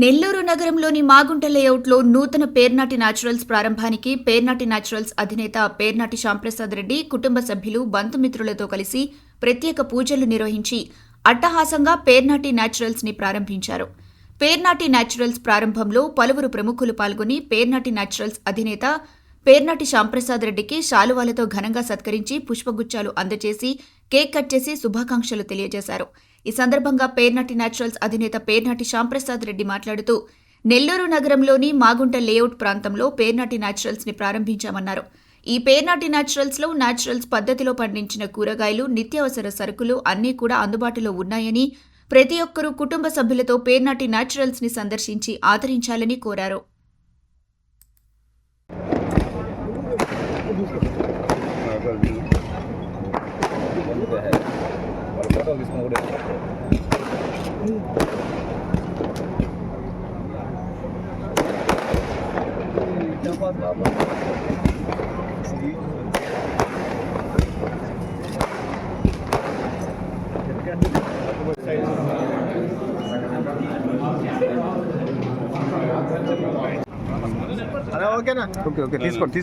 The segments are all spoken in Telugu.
నెల్లూరు నగరంలోని మాగుంట లేఅవుట్లో నూతన పేర్నాటి న్యాచురల్స్ ప్రారంభానికి పేర్నాటి న్యాచురల్స్ అధినేత పేర్నాటి శ్యాంప్రసాద్ రెడ్డి కుటుంబ సభ్యులు బంధుమిత్రులతో కలిసి ప్రత్యేక పూజలు నిర్వహించి అట్టహాసంగా పేర్నాటి న్యాచురల్స్ ని ప్రారంభించారు. పేర్నాటి న్యాచురల్స్ ప్రారంభంలో పలువురు ప్రముఖులు పాల్గొని పేర్నాటి న్యాచురల్స్ అధినేత పేర్నాటి శ్యాంప్రసాద్ రెడ్డికి శాలువాలతో ఘనంగా సత్కరించి పుష్పగుచ్చాలు అందజేసి కేక్ కట్ చేసి శుభాకాంక్షలు తెలియజేశారు. ఈ సందర్భంగా పేర్నాటి న్యాచురల్స్ అధినేత పేర్నాటి శ్యాంప్రసాద్ రెడ్డి మాట్లాడుతూ నెల్లూరు నగరంలోని మాగుంట లేఅవుట్ ప్రాంతంలో పేర్నాటి న్యాచురల్స్ ని ప్రారంభించామన్నారు. ఈ పేర్నాటి న్యాచురల్స్ లో న్యాచురల్స్ పద్ధతిలో పండించిన కూరగాయలు, నిత్యావసర సరుకులు అన్నీ కూడా అందుబాటులో ఉన్నాయని, ప్రతి ఒక్కరూ కుటుంబ సభ్యులతో పేర్నాటి న్యాచురల్స్ ని సందర్శించి ఆదరించాలని కోరారు. ఓకేనా? ఓకే తీసుకోండి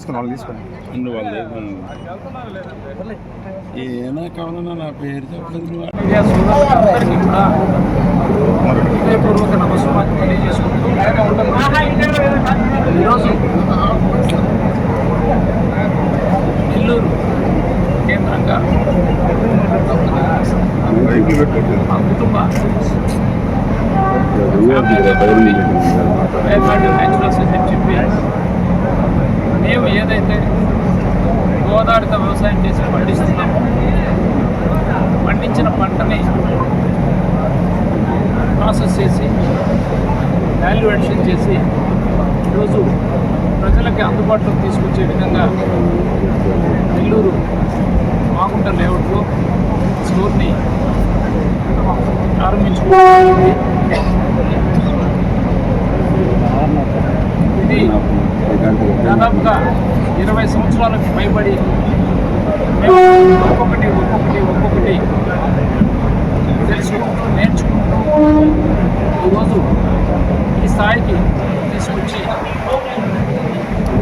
ఏమైనా కావాలన్నా నా పేరు చెప్పలేదు. హృదయపూర్వక నమస్కారం తెలియజేసుకుంటూ ఈరోజు నెల్లూరు కేంద్రంగా మా కుటుంబ న్యాచురల్స్ అని చెప్పి మేము ఏదైతే గోదావరితో వ్యవసాయం చేసి పండిస్తున్నామో పండించిన పంటని ప్రాసెస్ చేసి వాల్యూ అడిషన్ చేసి ఈరోజు ప్రజలకి అందుబాటులోకి తీసుకొచ్చే విధంగా నెల్లూరు మాగుంట లేఅవుట్లో స్టోర్ని ప్రారంభించుకోవాలి. ఇది దాదాపుగా 20 సంవత్సరాలకు పైబడి మేము ఒక్కొక్కటి తెలుసుకుంటూ నేర్చుకుంటూ ఈరోజు ఈ స్థాయికి తీసుకొచ్చి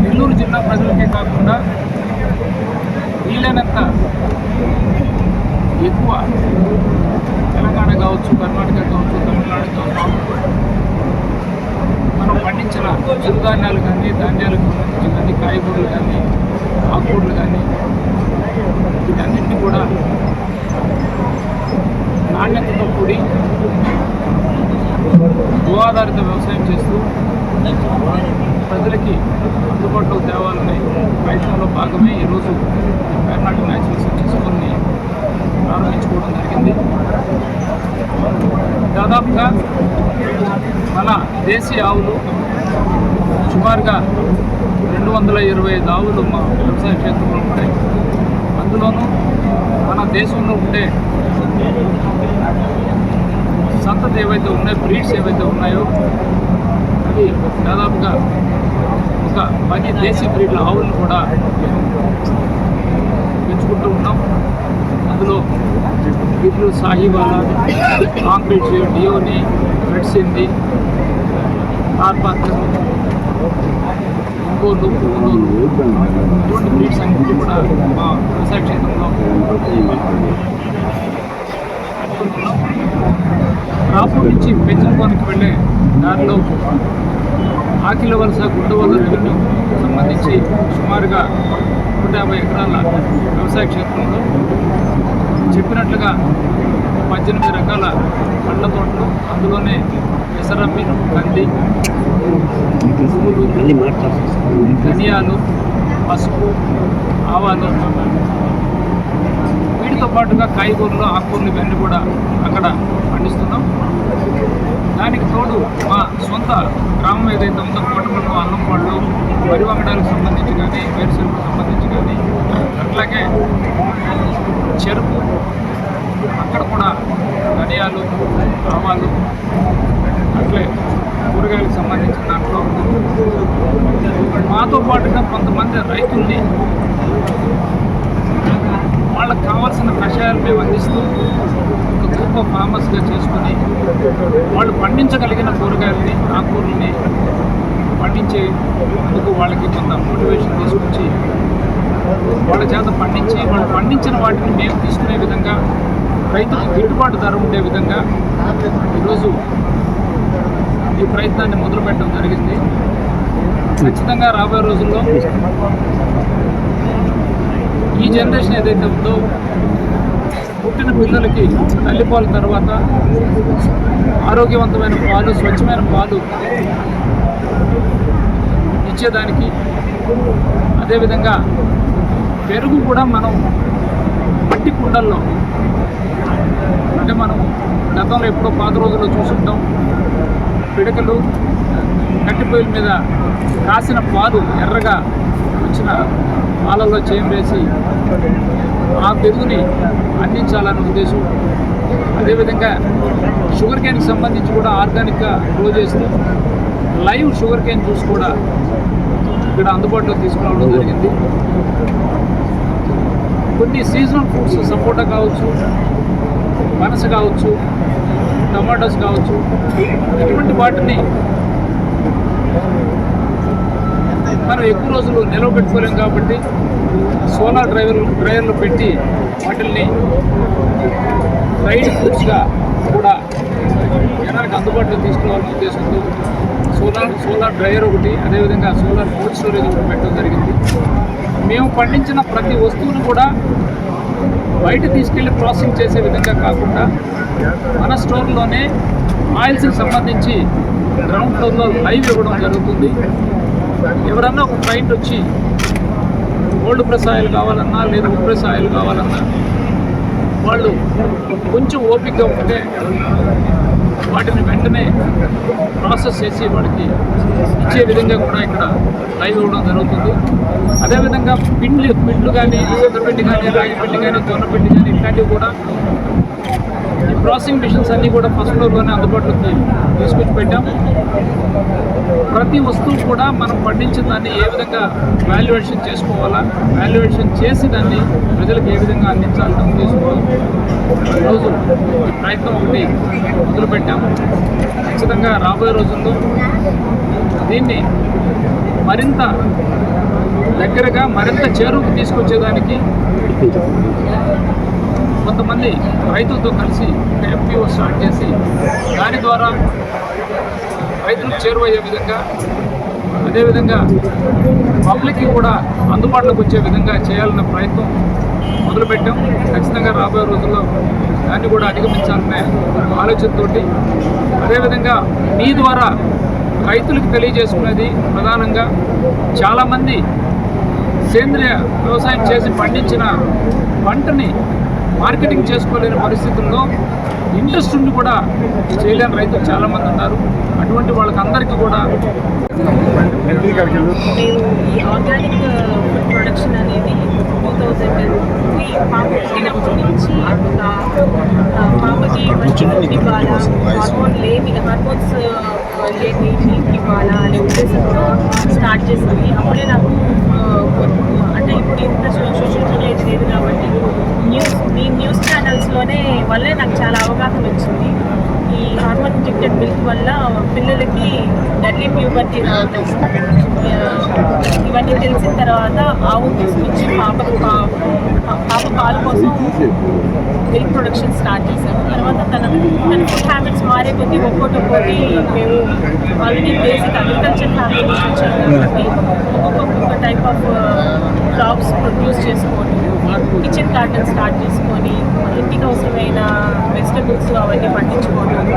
నెల్లూరు జిల్లా ప్రజలకే కాకుండా వీలైనంత ఎక్కువ తెలంగాణ కావచ్చు, కర్ణాటక కావచ్చు, తమిళనాడు కావచ్చు, మనం పండించిన చిరుధాన్యాలు కానీ, ధాన్యాలకు సంబంధించి కానీ, కాయగూరలు కానీ, ఆకుకూరలు కానీ వీటన్నింటినీ కూడా నాణ్యతతో కూడి గో ఆధారిత వ్యవసాయం చేస్తూ ప్రజలకి అందుబాటులో తేవాలనే ప్రయత్నంలో భాగమే ఈరోజు పేర్నాటి న్యాచురల్స్ తీసుకొని ప్రారంభించుకోవడం జరిగింది. దాదాపుగా మన దేశీయ ఆవులు సుమారుగా 225 ఆవులు మా వ్యవసాయ క్షేత్రంలో ఉంటాయి. అందులోనూ మన దేశంలో ఉండే సంతతి ఏవైతే ఉన్నాయో, బ్రీడ్స్ ఏవైతే ఉన్నాయో అవి దాదాపుగా ఒక 10 దేశీ బ్రీడ్ల ఆవులను కూడా పెంచుకుంటూ ఉన్నాం. అందులో గిర్లు, సాహివాలా, కాంక్రీట్, డియోని, రెడ్ సింధి, కార్పాత్ర, ఇంకోలు, పువ్వులు ఇటువంటి బ్రీడ్స్ అన్నింటినీ కూడా మా వ్యవసాయ క్షేత్రంలో పెట్టుకుంటున్నాం. రాపూర్ నుంచి పెంచుకోనికి వెళ్ళే దారిలో ఆకిల వలస, గుండవల రెవెన్యూ సంబంధించి సుమారుగా 150 ఎకరాల వ్యవసాయ క్షేత్రంలో చెప్పినట్లుగా 18 రకాల పండ్ల తోటలు, అందులోనే పెసరమ్మి, కంది, పువ్వులు, ధనియాలు, పసుపు, ఆవాలు, వీటితో పాటుగా కాయగూరలు, ఆకుకూరలు ఇవన్నీ కూడా అక్కడ పండిస్తున్నాం. దానికి తోడు మా సొంత గ్రామం ఏదైతే ఉందో కోటపల్లి, అల్లంపాళ్ళు, వరి వంగడానికి సంబంధించి కానీ, వేరుశెనగకు సంబంధించి కానీ, అట్లాగే చెరుకు, అక్కడ కూడా ధనియాలు, ఆవాలు, అట్లే కూరగాయలకు సంబంధించిన దాంట్లో మాతో పాటుగా కొంతమంది రైతుల్ని వాళ్ళకి కావాల్సిన కషాయాలు మేము అందిస్తూ ఒక గ్రూప్ ఆఫ్ ఫార్మర్స్గా చేసుకుని వాళ్ళు పండించగలిగిన కూరగాయలని ఆకుకూరల్ని పండించేందుకు వాళ్ళకి కొంత మోటివేషన్ తీసుకొచ్చి వాళ్ళ చేత పండించి వాళ్ళు పండించిన వాటిని మేము తీసుకునే విధంగా రైతులకు గిట్టుబాటు ధర ఉండే విధంగా ఈరోజు ఈ ప్రయత్నాన్ని మొదలుపెట్టడం జరిగింది. ఖచ్చితంగా రాబోయే రోజుల్లో ఈ జనరేషన్ ఏదైతే ఉందో పుట్టిన పిల్లలకి తల్లిపాల తర్వాత ఆరోగ్యవంతమైన పాలు, స్వచ్ఛమైన పాలు ఇచ్చేదానికి, అదేవిధంగా పెరుగు కూడా మనం మట్టి కుండల్లో, అంటే మనం గతంలో ఎప్పుడో పాత రోజుల్లో చూసుంటాం, పిడకలు కట్టిపొయ్యిల మీద కాసిన పాలు ఎర్రగా వచ్చిన పాలల్లో చేసి ఆ పెరుగుని అందించాలనే ఉద్దేశం. అదేవిధంగా షుగర్ కేన్కి సంబంధించి కూడా ఆర్గానిక్గా గ్రో చేస్తూ లైవ్ షుగర్ కేన్ జ్యూస్ కూడా ఇక్కడ అందుబాటులో తీసుకురావడం జరిగింది. కొన్ని సీజనల్ ఫ్రూట్స్, సపోటా కావచ్చు, పనస కావచ్చు, టమాటోస్ కావచ్చు, ఇటువంటి వాటిని మనం ఎక్కువ రోజులు నిల్వ పెట్టుకోలేం కాబట్టి సోలార్ డ్రైవర్లు పెట్టి వాటిల్ని డ్రైడ్ ఫ్రూట్స్గా కూడా జనానికి అందుబాటులో తీసుకురావాలనే ఉద్దేశంతో సోలార్ డ్రైయర్ ఒకటి, అదేవిధంగా సోలార్ కోల్డ్ స్టోరేజ్ ఒకటి పెట్టడం జరిగింది. మేము పండించిన ప్రతి వస్తువును కూడా బయట తీసుకెళ్ళి ప్రాసెసింగ్ చేసే విధంగా కాకుండా మన స్టోర్లోనే ఆయిల్స్కి సంబంధించి గ్రౌండ్ ఫ్లోర్లో లైవ్ ఇవ్వడం జరుగుతుంది. ఎవరన్నా ఒక క్లయింట్ వచ్చి ఓల్డ్ ప్రెస్ ఆయిల్ కావాలన్నా లేదా ప్రెస్ ఆయిల్ కావాలన్నా వాళ్ళు కొంచెం ఓపికగా ఉంటే వాటిని వెంటనే ప్రాసెస్ చేసి వాడికి ఇచ్చే విధంగా కూడా ఇక్కడ లైవ్ ఇవ్వడం జరుగుతుంది. అదేవిధంగా పిండ్లు కానీ, శనగపిండి కానీ, రాగి పిండి కానీ, జొన్న పిండి కానీ ఇట్లాంటివి కూడా ఈ ప్రాసెసింగ్ మిషన్స్ అన్నీ కూడా ఫస్ట్ ఫ్లోర్లోనే అందుబాటులోకి తీసుకొచ్చి పెట్టాం. ప్రతి వస్తువు కూడా మనం పండించిన దాన్ని ఏ విధంగా వాల్యుయేషన్ చేసుకోవాలా, వాల్యుయేషన్ చేసి దాన్ని ప్రజలకు ఏ విధంగా అందించాలనే ఉద్దేశంతో ఈరోజు ఈ ప్రయత్నం ఒకటి మొదలుపెట్టాము. ఖచ్చితంగా రాబోయే రోజుల్లో దీన్ని మరింత దగ్గరగా, మరింత చేరువుకు తీసుకొచ్చేదానికి కొంతమంది రైతులతో కలిసి FPO స్టార్ట్ చేసి దాని ద్వారా రైతులకు చేరువయ్యే విధంగా, అదేవిధంగా పబ్లిక్కి కూడా అందుబాటులోకి వచ్చే విధంగా చేయాలన్న ప్రయత్నం మొదలుపెట్టాం. ఖచ్చితంగా రాబోయే రోజుల్లో దాన్ని కూడా అధిగమించాలనే ఆలోచనతోటి, అదేవిధంగా మీ ద్వారా రైతులకు తెలియజేసుకునేది ప్రధానంగా చాలామంది సేంద్రియ వ్యవసాయం చేసి పండించిన పంటని మార్కెటింగ్ చేసుకోలేని పరిస్థితుల్లో ఇంట్రెస్ట్ ఉండి కూడా చేయలేని రైతులు చాలామంది ఉన్నారు. అటువంటి వాళ్ళకందరికీ కూడా మేము ఈ ఆర్గానిక్ ఫుడ్ ప్రొడక్షన్ అనేది 2003 పాప పుట్టినప్పటి నుంచి పాపకి మంచి ఫుడ్ ఇవ్వాలా, హార్మోన్స్ లేని మిల్క్ ఇవ్వాలా అనే ఉద్దేశంతో స్టార్ట్ చేసింది. అప్పుడే నాకు అంటే ఇప్పుడు ఇంత సోషల్ మీడియా లేదు కాబట్టి న్యూస్ ఛానల్స్లోనే వల్లే నాకు చాలా అవగాహన వచ్చింది. ఈ హార్మోన్ ఇంజెక్టెడ్ మిల్క్ వల్ల పిల్లలకి డెడ్లీ ప్యూబర్టీ రావడం, ఇవన్నీ తెలిసిన తర్వాత ఆవు తీసుకొచ్చి పాప పాలు కోసం మిల్క్ ప్రొడక్షన్ స్టార్ట్ చేశాము. తర్వాత తన ఫుడ్ హ్యాబిట్స్ మారే కొద్దీ ఒక్కొక్కటి మేము ఆల్రెడీ బేసిక్ అగ్రికల్చర్ ఫ్యామిలీ నుంచి వచ్చాము కాబట్టి ఒక్కొక్క టైప్ ఆఫ్ క్రాప్స్ ప్రొడ్యూస్ చేసుకోవడం, కిచెన్ గార్డెన్ స్టార్ట్ చేసుకొని ఇంటికి అవసరమైన వెజిటబుల్స్ అవన్నీ పండించుకోవడం,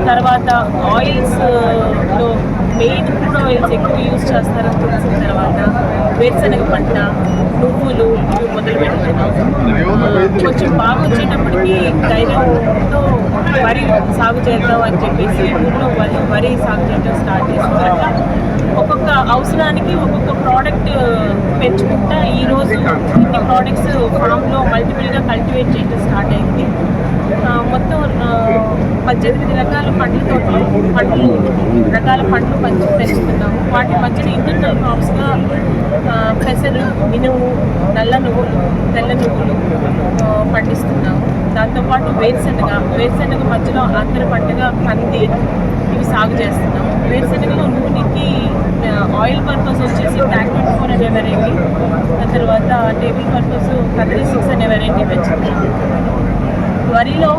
తర్వాత ఆయిల్స్లో మెయిన్ క్రూడ్ ఆయిల్స్ ఎక్కువ యూజ్ చేస్తారని తెలిసిన తర్వాత వేరుశనగ పంట, నువ్వులు ఇవి మొదలుపెట్టాము. కొంచెం బాగా వచ్చేటప్పటికి ధైర్యంతో వరి సాగు చేద్దాం అని చెప్పేసి ఊళ్ళో వరి సాగు చేయడం స్టార్ట్ చేసుకున్నాక ఒక్కొక్క అవసరానికి ఒక్కొక్క ప్రోడక్ట్ పెంచుకుంటా ఈరోజు ఇన్ని ప్రోడక్ట్స్ ఫామ్లో మల్టిపుల్గా కల్టివేట్ చేయడం స్టార్ట్ అయింది. మొత్తం 18 రకాల పండ్ల తోటలు రకాల పండ్లు పెంచుతున్నాము. వాటి మధ్యన ఇంటర్నల్ క్రాప్స్గా పెసరు, మినుము, నల్ల నువ్వులు, తెల్ల నువ్వులు పండిస్తున్నాము. దాంతోపాటు వేరుశనగ మధ్యలో అంతర పంటగా కంది ఇవి సాగు చేస్తున్నాము. వేరుశనగలో నూనెకి ఆయిల్ పర్పస్ వచ్చేసి బ్లాక్ 24 అనే వెరైటీ, ఆ తర్వాత టేబుల్ పర్పస్ కదరి 6 అనే వెరైటీ పెంచుతున్నాము. వరిలో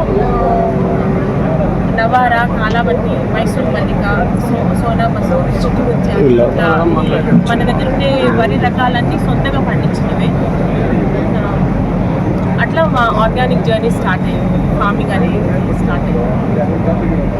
నవారా, కాలావట్టి, మైసూర్ మల్లిక, సోనా మసూర్, చిట్టుముత్యాలు, మన దగ్గర ఉండే వరి రకాలన్నీ సొంతగా పండించినవే. అట్లా మా ఆర్గానిక్ జర్నీ స్టార్ట్ అయ్యింది, ఫార్మింగ్ అనేది స్టార్ట్ అయ్యింది.